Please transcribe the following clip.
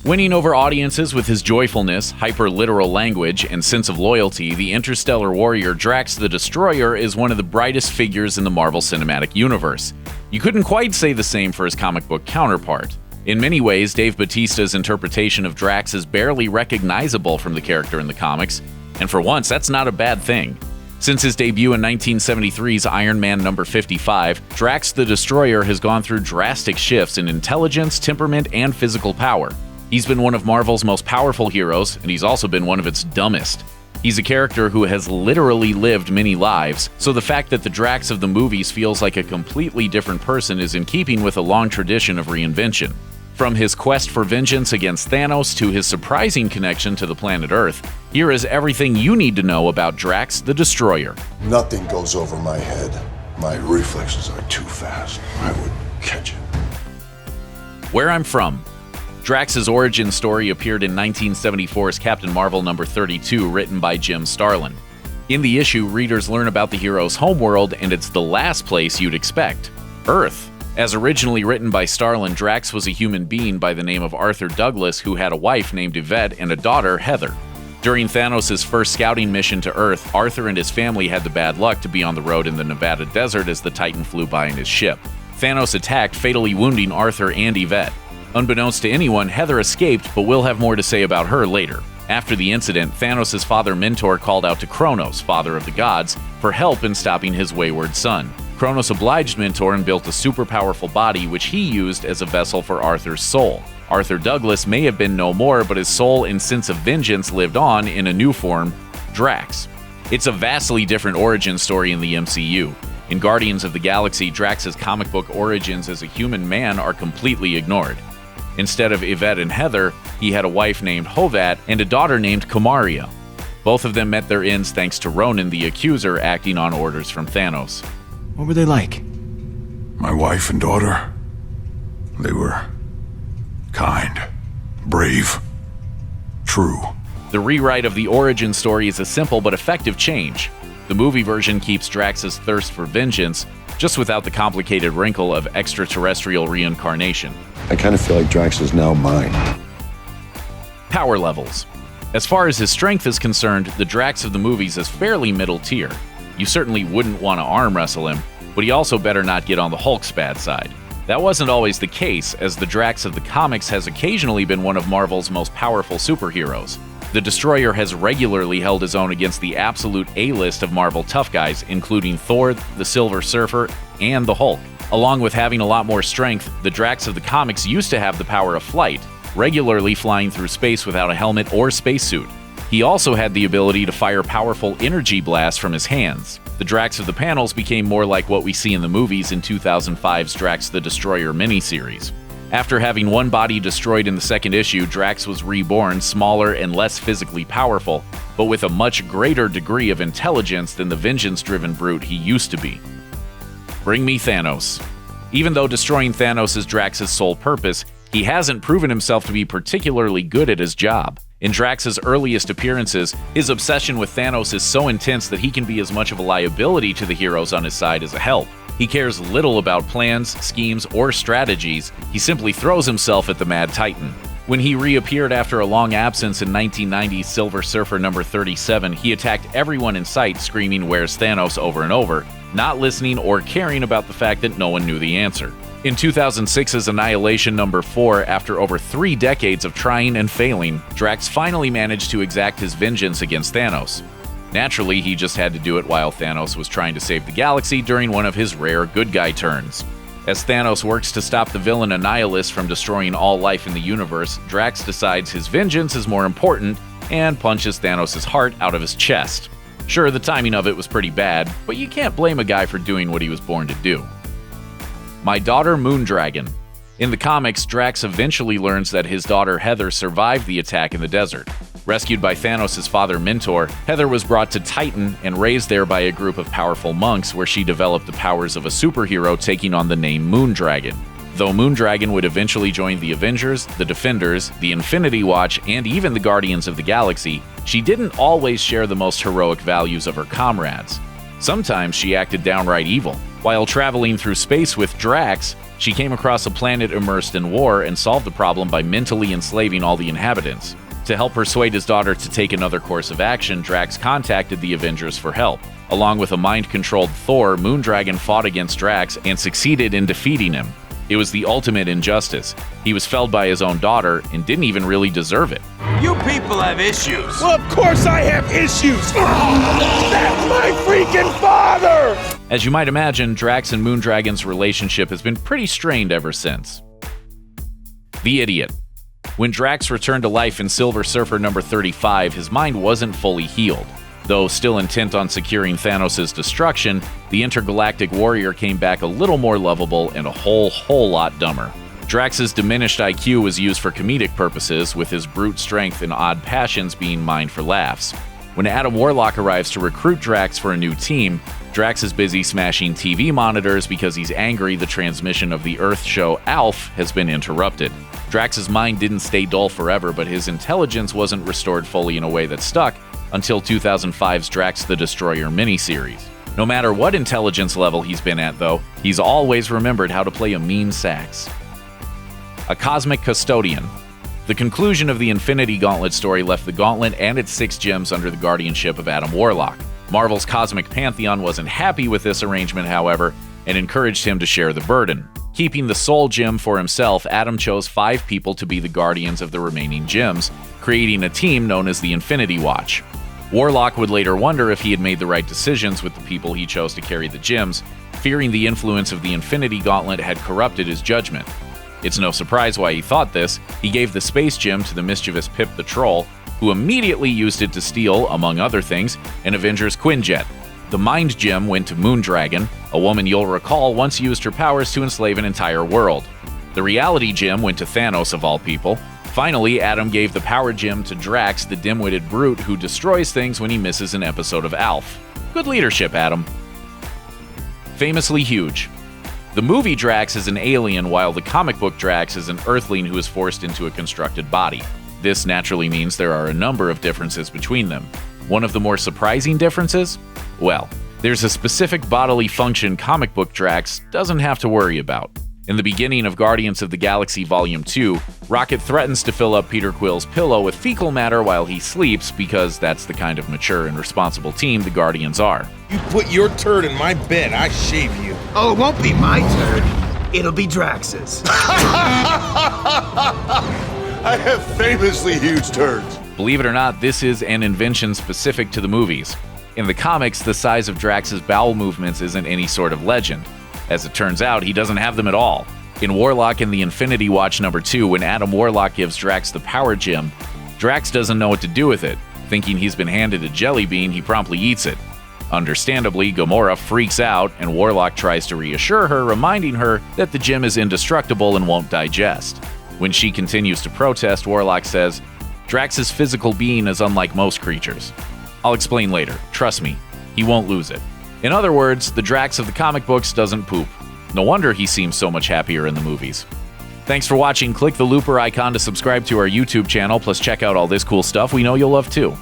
Winning over audiences with his joyfulness, hyper-literal language, and sense of loyalty, the interstellar warrior Drax the Destroyer is one of the brightest figures in the Marvel Cinematic Universe. You couldn't quite say the same for his comic book counterpart. In many ways, Dave Bautista's interpretation of Drax is barely recognizable from the character in the comics, and for once, that's not a bad thing. Since his debut in 1973's Iron Man number 55, Drax the Destroyer has gone through drastic shifts in intelligence, temperament, and physical power. He's been one of Marvel's most powerful heroes, and he's also been one of its dumbest. He's a character who has literally lived many lives, so the fact that the Drax of the movies feels like a completely different person is in keeping with a long tradition of reinvention. From his quest for vengeance against Thanos to his surprising connection to the planet Earth, here is everything you need to know about Drax the Destroyer. Nothing goes over my head. My reflexes are too fast. I would catch it. Where I'm from. Drax's origin story appeared in 1974's Captain Marvel number 32, written by Jim Starlin. In the issue, readers learn about the hero's homeworld, and it's the last place you'd expect: Earth. As originally written by Starlin, Drax was a human being by the name of Arthur Douglas who had a wife named Yvette and a daughter, Heather. During Thanos' first scouting mission to Earth, Arthur and his family had the bad luck to be on the road in the Nevada desert as the Titan flew by in his ship. Thanos attacked, fatally wounding Arthur and Yvette. Unbeknownst to anyone, Heather escaped, but we'll have more to say about her later. After the incident, Thanos' father Mentor called out to Kronos, father of the gods, for help in stopping his wayward son. Kronos obliged Mentor and built a super powerful body which he used as a vessel for Arthur's soul. Arthur Douglas may have been no more, but his soul and sense of vengeance lived on in a new form, Drax. It's a vastly different origin story in the MCU. In Guardians of the Galaxy, Drax's comic book origins as a human man are completely ignored. Instead of Yvette and Heather, he had a wife named Hovat and a daughter named Kamaria. Both of them met their ends thanks to Ronan the Accuser acting on orders from Thanos. What were they like? My wife and daughter, they were kind, brave, true. The rewrite of the origin story is a simple but effective change. The movie version keeps Drax's thirst for vengeance, just without the complicated wrinkle of extraterrestrial reincarnation. I kind of feel like Drax is now mine. Power levels. As far as his strength is concerned, the Drax of the movies is fairly middle tier. You certainly wouldn't want to arm wrestle him, but he also better not get on the Hulk's bad side. That wasn't always the case, as the Drax of the comics has occasionally been one of Marvel's most powerful superheroes. The Destroyer has regularly held his own against the absolute A-list of Marvel tough guys, including Thor, the Silver Surfer, and the Hulk. Along with having a lot more strength, the Drax of the comics used to have the power of flight, regularly flying through space without a helmet or spacesuit. He also had the ability to fire powerful energy blasts from his hands. The Drax of the panels became more like what we see in the movies in 2005's Drax the Destroyer miniseries. After having one body destroyed in the second issue, Drax was reborn, smaller and less physically powerful, but with a much greater degree of intelligence than the vengeance-driven brute he used to be. Bring me Thanos. Even though destroying Thanos is Drax's sole purpose, he hasn't proven himself to be particularly good at his job. In Drax's earliest appearances, his obsession with Thanos is so intense that he can be as much of a liability to the heroes on his side as a help. He cares little about plans, schemes, or strategies. He simply throws himself at the Mad Titan. When he reappeared after a long absence in 1990's Silver Surfer number 37, he attacked everyone in sight, screaming "Where's Thanos?" over and over, not listening or caring about the fact that no one knew the answer. In 2006's Annihilation number 4, after over 3 decades of trying and failing, Drax finally managed to exact his vengeance against Thanos. Naturally, he just had to do it while Thanos was trying to save the galaxy during one of his rare good guy turns. As Thanos works to stop the villain Annihilus from destroying all life in the universe, Drax decides his vengeance is more important and punches Thanos' heart out of his chest. Sure, the timing of it was pretty bad, but you can't blame a guy for doing what he was born to do. My daughter Moondragon. In the comics, Drax eventually learns that his daughter Heather survived the attack in the desert. Rescued by Thanos' father Mentor, Heather was brought to Titan and raised there by a group of powerful monks where she developed the powers of a superhero, taking on the name Moondragon. Though Moondragon would eventually join the Avengers, the Defenders, the Infinity Watch, and even the Guardians of the Galaxy, she didn't always share the most heroic values of her comrades. Sometimes she acted downright evil. While traveling through space with Drax, She came across a planet immersed in war and solved the problem by mentally enslaving all the inhabitants. To help persuade his daughter to take another course of action, Drax contacted the Avengers for help. Along with a mind-controlled Thor, Moondragon fought against Drax and succeeded in defeating him. It was the ultimate injustice. He was felled by his own daughter and didn't even really deserve it. You people have issues. Well, of course I have issues. That's my freaking father! As you might imagine, Drax and Moondragon's relationship has been pretty strained ever since. The Idiot. When Drax returned to life in Silver Surfer number 35, his mind wasn't fully healed. Though still intent on securing Thanos' destruction, the intergalactic warrior came back a little more lovable and a whole lot dumber. Drax's diminished IQ was used for comedic purposes, with his brute strength and odd passions being mined for laughs. When Adam Warlock arrives to recruit Drax for a new team, Drax is busy smashing TV monitors because he's angry the transmission of the Earth show ALF has been interrupted. Drax's mind didn't stay dull forever, but his intelligence wasn't restored fully in a way that stuck until 2005's Drax the Destroyer miniseries. No matter what intelligence level he's been at, though, he's always remembered how to play a mean sax. A Cosmic Custodian. The conclusion of the Infinity Gauntlet story left the Gauntlet and its 6 gems under the guardianship of Adam Warlock. Marvel's Cosmic Pantheon wasn't happy with this arrangement, however, and encouraged him to share the burden. Keeping the Soul Gem for himself, Adam chose 5 people to be the guardians of the remaining gems, creating a team known as the Infinity Watch. Warlock would later wonder if he had made the right decisions with the people he chose to carry the gems, fearing the influence of the Infinity Gauntlet had corrupted his judgment. It's no surprise why he thought this. He gave the Space Gem to the mischievous Pip the Troll, who immediately used it to steal, among other things, an Avengers Quinjet. The Mind Gem went to Moondragon, a woman you'll recall once used her powers to enslave an entire world. The Reality Gem went to Thanos, of all people. Finally, Adam gave the Power Gem to Drax, the dim-witted brute who destroys things when he misses an episode of ALF. Good leadership, Adam. Famously huge. The movie Drax is an alien, while the comic book Drax is an Earthling who is forced into a constructed body. This naturally means there are a number of differences between them. One of the more surprising differences? Well, there's a specific bodily function comic book Drax doesn't have to worry about. In the beginning of Guardians of the Galaxy Volume 2, Rocket threatens to fill up Peter Quill's pillow with fecal matter while he sleeps because that's the kind of mature and responsible team the Guardians are. You put your turd in my bed, I shave you. Oh, it won't be my turd. It'll be Drax's. I have famously huge turds. Believe it or not, this is an invention specific to the movies. In the comics, the size of Drax's bowel movements isn't any sort of legend. As it turns out, he doesn't have them at all. In Warlock and the Infinity Watch number 2, when Adam Warlock gives Drax the Power Gem, Drax doesn't know what to do with it. Thinking he's been handed a jelly bean, he promptly eats it. Understandably, Gamora freaks out, and Warlock tries to reassure her, reminding her that the gem is indestructible and won't digest. When she continues to protest, Warlock says, "Drax's physical being is unlike most creatures. I'll explain later. Trust me, he won't lose it." In other words, the Drax of the comic books doesn't poop. No wonder he seems so much happier in the movies. Thanks for watching. Click the looper icon to subscribe to our YouTube channel, plus check out all this cool stuff we know you'll love too.